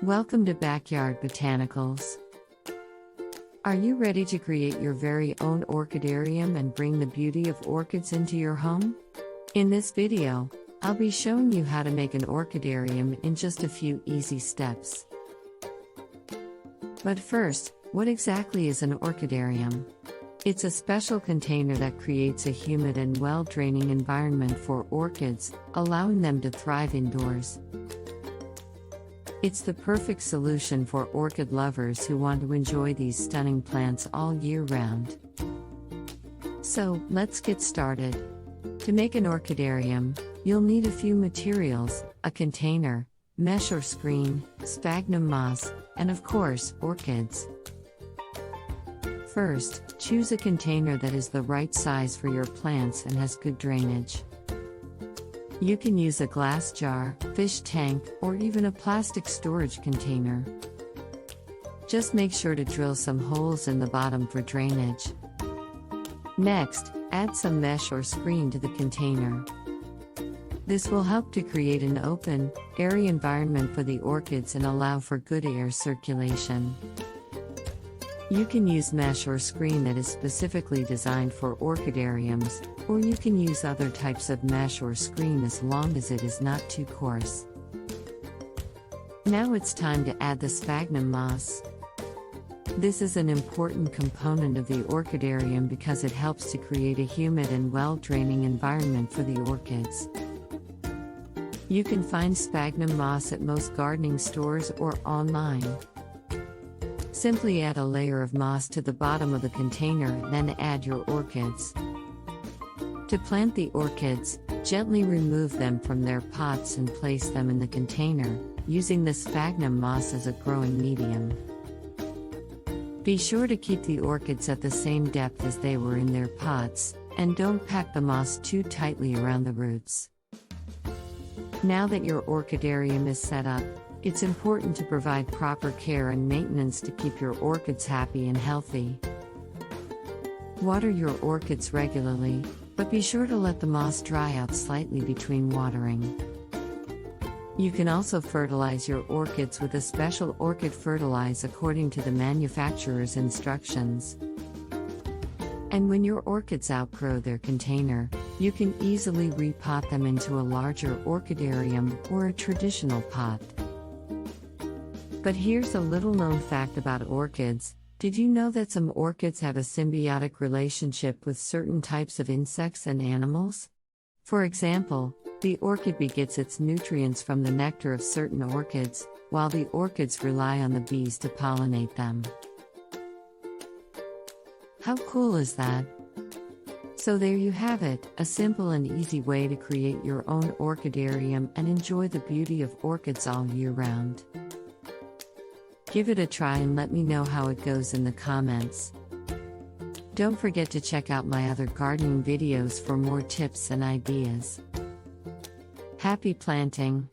Welcome to Backyard Botanicals. Are you ready to create your very own orchidarium and bring the beauty of orchids into your home? In this video, I'll be showing you how to make an orchidarium in just a few easy steps. But first, what exactly is an orchidarium? It's a special container that creates a humid and well-draining environment for orchids, allowing them to thrive indoors. It's the perfect solution for orchid lovers who want to enjoy these stunning plants all year round. So, let's get started. To make an orchidarium, you'll need a few materials: a container, mesh or screen, sphagnum moss, and of course, orchids. First, choose a container that is the right size for your plants and has good drainage. You can use a glass jar, fish tank, or even a plastic storage container. Just make sure to drill some holes in the bottom for drainage. Next, add some mesh or screen to the container. This will help to create an open, airy environment for the orchids and allow for good air circulation. You can use mesh or screen that is specifically designed for orchidariums, or you can use other types of mesh or screen as long as it is not too coarse. Now it's time to add the sphagnum moss. This is an important component of the orchidarium because it helps to create a humid and well-draining environment for the orchids. You can find sphagnum moss at most gardening stores or online. Simply add a layer of moss to the bottom of the container, then add your orchids. To plant the orchids, gently remove them from their pots and place them in the container, using the sphagnum moss as a growing medium. Be sure to keep the orchids at the same depth as they were in their pots, and don't pack the moss too tightly around the roots. Now that your orchidarium is set up, it's important to provide proper care and maintenance to keep your orchids happy and healthy. Water your orchids regularly, but be sure to let the moss dry out slightly between watering. You can also fertilize your orchids with a special orchid fertilize according to the manufacturer's instructions. And when your orchids outgrow their container, you can easily repot them into a larger orchidarium or a traditional pot. But here's a little-known fact about orchids. Did you know that some orchids have a symbiotic relationship with certain types of insects and animals? For example, the orchid bee gets its nutrients from the nectar of certain orchids, while the orchids rely on the bees to pollinate them. How cool is that? So there you have it, a simple and easy way to create your own orchidarium and enjoy the beauty of orchids all year round. Give it a try and let me know how it goes in the comments. Don't forget to check out my other gardening videos for more tips and ideas. Happy planting!